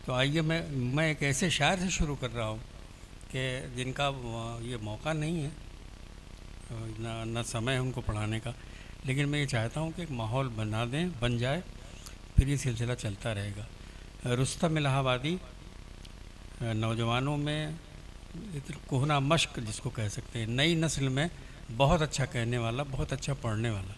तो आइए मैं एक ऐसे शायर से शुरू कर रहा हूँ कि जिनका ये मौका नहीं है, ना समय है उनको पढ़ाने का, लेकिन मैं ये चाहता हूँ कि एक माहौल बन जाए, फिर ये सिलसिला चलता रहेगा। रुस्तम इलाहाबादी नौजवानों में कोहना मश्क जिसको कह सकते हैं, नई नस्ल में बहुत अच्छा कहने वाला, बहुत अच्छा पढ़ने वाला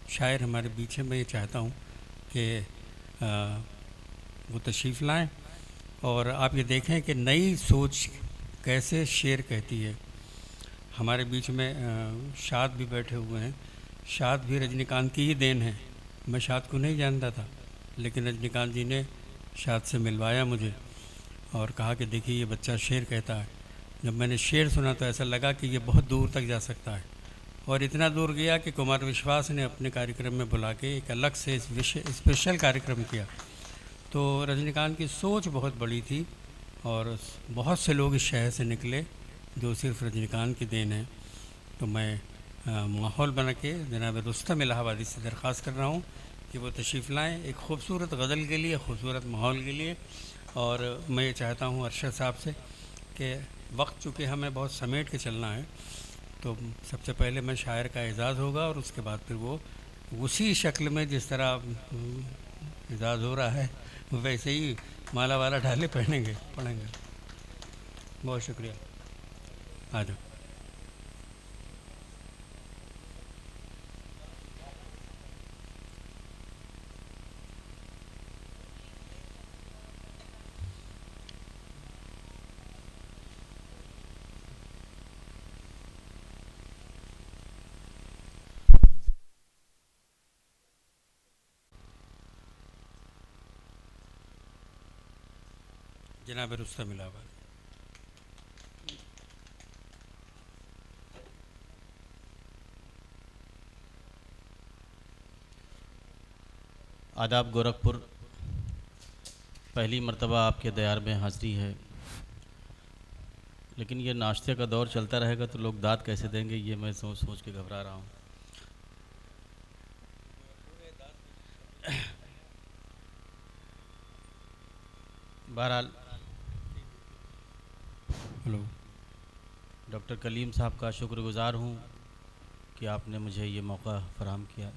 शायर हमारे बीच है। मैं ये चाहता हूँ कि वो तशरीफ़ लाएँ और आप ये देखें कि नई सोच कैसे शेर कहती है। हमारे बीच में शाद भी बैठे हुए हैं। शाद भी रजनीकांत की ही देन है। मैं शाद को नहीं जानता था, लेकिन रजनीकांत जी ने शाद से मिलवाया मुझे और कहा कि देखिए ये बच्चा शेर कहता है। जब मैंने शेर सुना तो ऐसा लगा कि ये बहुत दूर तक जा सकता है, और इतना दूर गया कि कुमार विश्वास ने अपने कार्यक्रम में बुला के एक अलग से इस विषय स्पेशल कार्यक्रम किया। तो रजनीकांत की सोच बहुत बड़ी थी और बहुत से लोग इस शहर से निकले जो सिर्फ रजनीकांत की देन है। तो मैं माहौल बना के जनाब रुस्तम इलाहाबादी से दरख्वास्त कर रहा हूँ कि वो तशरीफ़ लाएँ एक खूबसूरत गज़ल के लिए, खूबसूरत माहौल के लिए। और मैं ये चाहता हूँ अरशद साहब से कि वक्त चूँकि हमें बहुत समेट के चलना है, तो सबसे पहले मैं शायर का एजाज़ होगा और उसके बाद फिर वो उसी शक्ल में जिस तरह एजाज़ हो रहा है वैसे ही माला वाला ढाले पढ़ेंगे। बहुत शुक्रिया। आ जाओ। जनाब रुस्तम इलाहाबादी। आदाब गोरखपुर, पहली मर्तबा आपके दयार में हाज़िरी है, लेकिन ये नाश्ते का दौर चलता रहेगा तो लोग दाद कैसे देंगे, ये मैं सोच सोच के घबरा रहा हूँ। बहरहाल हेलो। डॉक्टर कलीम साहब का शुक्रगुज़ार हूँ कि आपने मुझे ये मौका फ़राहम किया।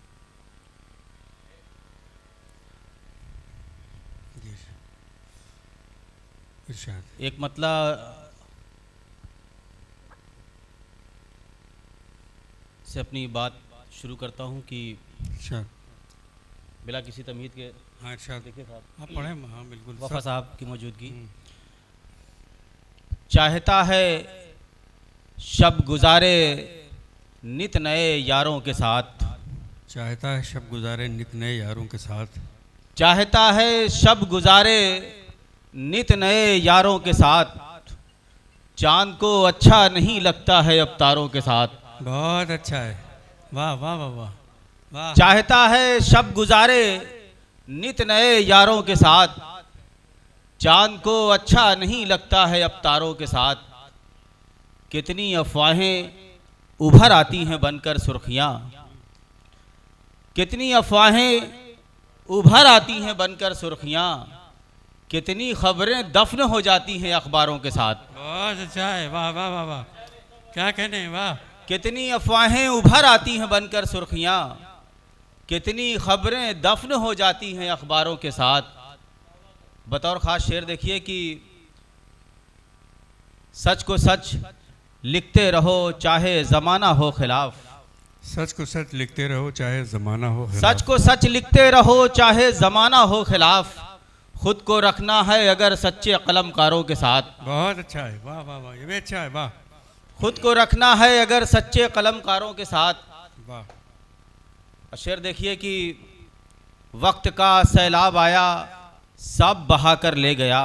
जी इरशाद। एक मतला से अपनी बात शुरू करता हूँ कि इरशाद। बिला किसी तमहीद के हाँ इरशाद। देखिए साहब, आप पढ़ें। हाँ बिल्कुल। वफ़ा साहब की मौजूदगी। हम्म। चाहता है शब गुज़ारे नित नए यारों के साथ, चाहता है शब गुजारे नित नए यारों के साथ, चाहता है शब गुज़ारे नित नए यारों के साथ, चांद को अच्छा नहीं लगता है अब तारों के साथ। बहुत अच्छा है। वाह वाह वाह वाह वाह। चाहता है शब गुज़ारे नित नए यारों के साथ, चांद को अच्छा नहीं लगता है अब तारों के साथ। कितनी अफवाहें उभर आती हैं बनकर सुर्खियाँ, कितनी अफवाहें उभर आती हैं बनकर सुर्खियाँ, कितनी खबरें दफन हो जाती हैं अखबारों के साथ। बहुत अच्छा है। वाह वाह वाह वाह। क्या कहने हैं। वाह। कितनी अफवाहें उभर आती हैं बनकर सुर्खियाँ, कितनी खबरें दफन हो जाती हैं अखबारों के साथ। बतौर ख़ास शेर देखिए कि सच को सच लिखते रहो चाहे ज़माना हो खिलाफ, सच को सच लिखते रहो चाहे ज़माना हो खिलाफ। सच को सच लिखते रहो चाहे ज़माना हो खिलाफ, खुद को रखना है अगर सच्चे कलमकारों के साथ। बहुत अच्छा है। वाह वाह वाह। ये भी अच्छा है। वाह। खुद को रखना है अगर सच्चे कलमकारों के साथ। वाह। शेर देखिए कि वक्त का सैलाब आया सब बहा कर ले गया,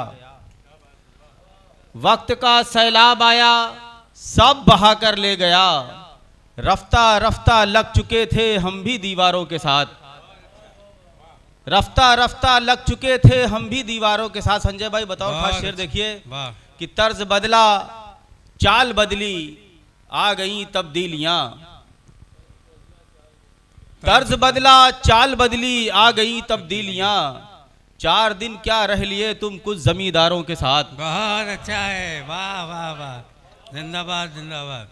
वक्त का सैलाब आया सब बहा कर ले गया, रफ्ता रफ्ता लग चुके थे हम भी दीवारों के साथ, रफ्ता रफ्ता लग चुके थे हम भी दीवारों के साथ। संजय भाई बताओ खास शेर देखिए कि तर्ज बदला चाल बदली आ गई तब्दीलियां, तर्ज बदला चाल बदली आ गई तब्दीलियां, 4 दिन क्या रह लिए तुम कुछ जमींदारों के साथ। बहुत अच्छा है, वाह वाह वाह, जिंदाबाद जिंदाबाद।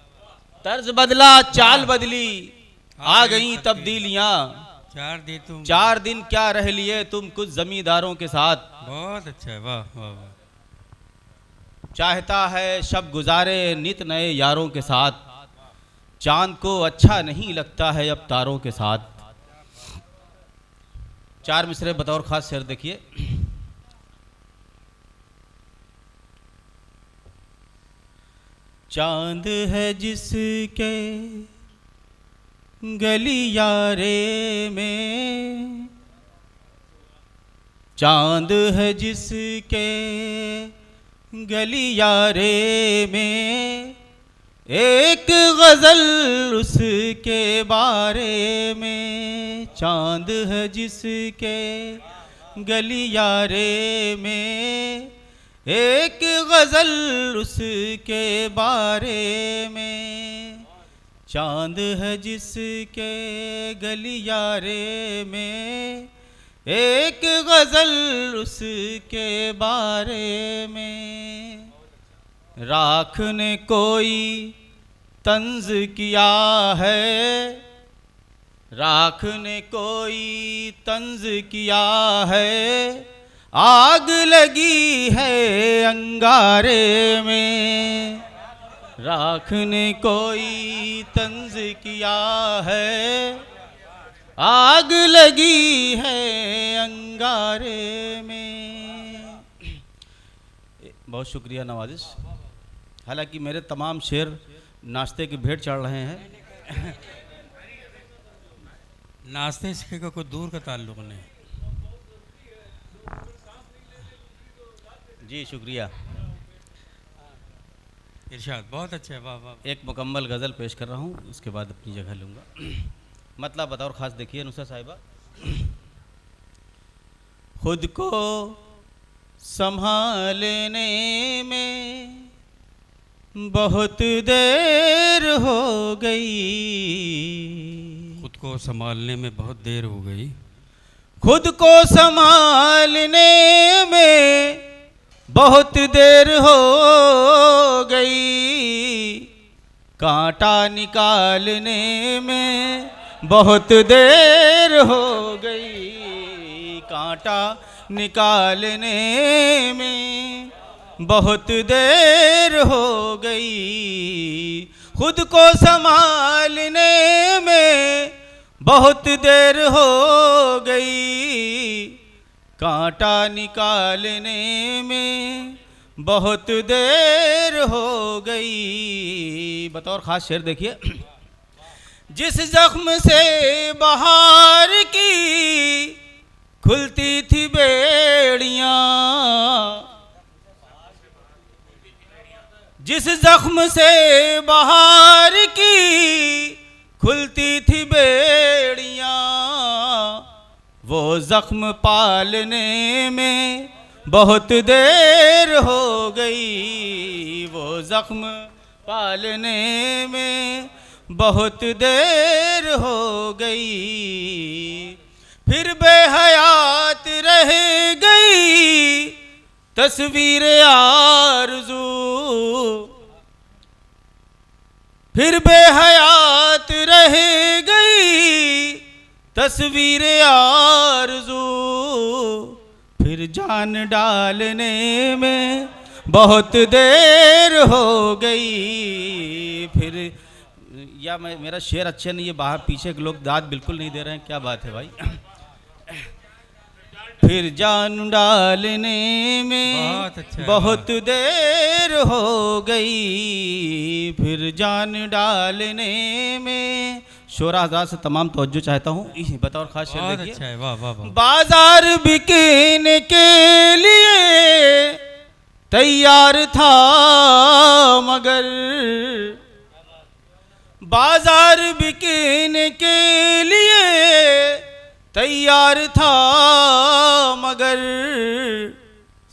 तर्ज बदला, चाल बदली, आ गई तब्दीलियां। 4 दिन क्या रह लिए तुम कुछ जमींदारों के साथ। बहुत अच्छा है, वाह वाह वाह। चाहता है शब गुजारे नित नए यारों के साथ, चांद को अच्छा नहीं लगता है अब तारों के साथ। 4 मिसरे बतौर खास शेर देखिए। चांद है जिसके गलियारे में, चांद है जिसके गलियारे में, एक गजल उसके बारे में। चांद है जिसके गलियारे में, एक गजल उसके बारे में। चांद है जिसके गलियारे में, एक गजल उसके बारे में। राख ने कोई तंज किया है, राख ने कोई तंज किया है, आग लगी है अंगारे में। राख ने कोई तंज किया है, आग लगी है अंगारे में। बहुत शुक्रिया नवाजिश। हालांकि मेरे तमाम शेर नाश्ते की भेंट चढ़ रहे हैं। नाश्ते से का कोई दूर का ताल्लुक नहीं। जी शुक्रिया। इरशाद बहुत अच्छा है, वाह वाह। एक मुकम्मल गज़ल पेश कर रहा हूँ, उसके बाद अपनी जगह लूँगा। मतलब बतौर ख़ास देखिए नुसरत साहिबा। खुद को संभालने में बहुत देर हो गई, खुद को संभालने में बहुत देर हो गई, खुद को संभालने में बहुत देर हो गई, कांटा निकालने में बहुत देर हो गई, कांटा निकालने में बहुत देर हो गई। खुद को संभालने में बहुत देर हो गई, कांटा निकालने में बहुत देर हो गई। बतौर खास शेर देखिए। जिस जख्म से बहार की खुलती थी बेड़ियां, जिस जख्म से बहार की खुलती थी बेड़ियां, वो जख्म पालने में बहुत देर हो गई, वो जख्म पालने में बहुत देर हो गई। फिर बेहयात रह गई तस्वीर आरज़ू, फिर बेहयात रह गई तस्वीर आरज़ू, फिर जान डालने में बहुत देर हो गई। फिर या मेरा शेर अच्छे नहीं है, बाहर पीछे के लोग दाद बिल्कुल नहीं दे रहे हैं, क्या बात है भाई। फिर जान डालने में बहुत देर हो गई, फिर जान डालने में। शोरा हज़रात से तमाम तवज्जो चाहता हूँ, बतौर खास शेर देखिए। अच्छा है, वाह वाह वाह। बाजार बिकने के लिए तैयार था मगर, बाजार बिकने के लिए तैयार था मगर,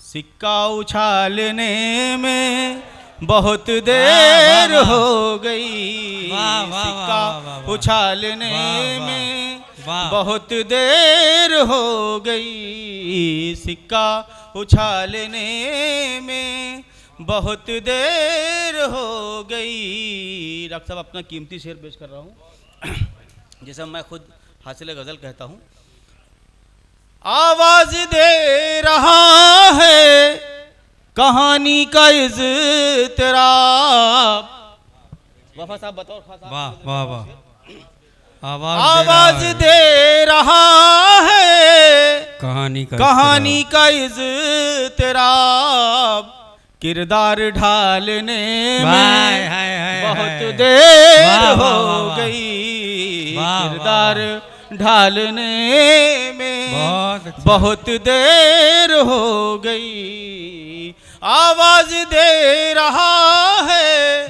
सिक्का उछालने में बहुत देर हो गई, सिक्का उछालने में वाह। बहुत देर हो गई सिक्का उछालने में, बहुत देर हो गई। डॉक्टर साहब अपना कीमती शेर पेश कर रहा हूँ जिसे मैं खुद हासिल गज़ल कहता हूँ। आवाज दे रहा है कहानी का इज़्तिराब। वफा साहब बताओ। वाह वाह वाह। आवाज दे रहा है कहानी का इज़्तिराब, किरदार ढालने में बहुत देर हो गई, किरदार ढालने में बहुत देर हो गई। आवाज दे रहा है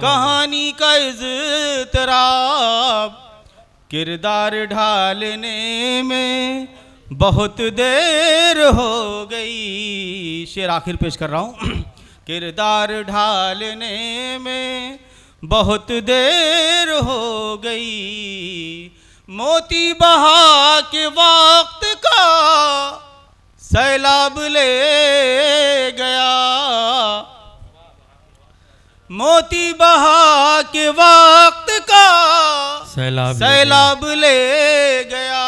कहानी का इज़्तिराब, किरदार ढालने में बहुत देर हो गई। शेर आखिर पेश कर रहा हूँ। किरदार ढालने में बहुत देर हो गई, मोती बहा के वक्त का सैलाब ले गया, मोती बहा के वक्त का सैलाब ले गया।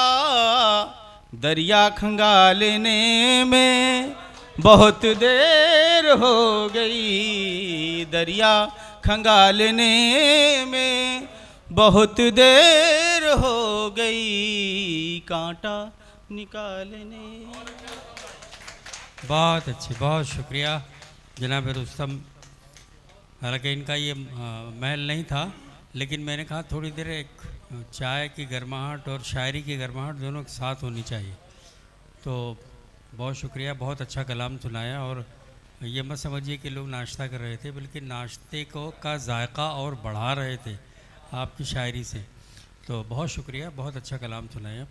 दरिया खंगालने में बहुत देर हो गई, दरिया खंगालने में बहुत देर हो गई, कांटा निकालने। बहुत अच्छी, बहुत शुक्रिया जनाब रुस्तम। हालांकि इनका ये महल नहीं था, लेकिन मैंने कहा थोड़ी देर एक चाय की गर्माहट और शायरी की गर्माहट दोनों के साथ होनी चाहिए। तो बहुत शुक्रिया, बहुत अच्छा कलाम सुनाया। और ये मत समझिए कि लोग नाश्ता कर रहे थे, बल्कि नाश्ते को का जायका और बढ़ा रहे थे आपकी शायरी से। तो बहुत शुक्रिया, बहुत अच्छा कलाम सुनाया।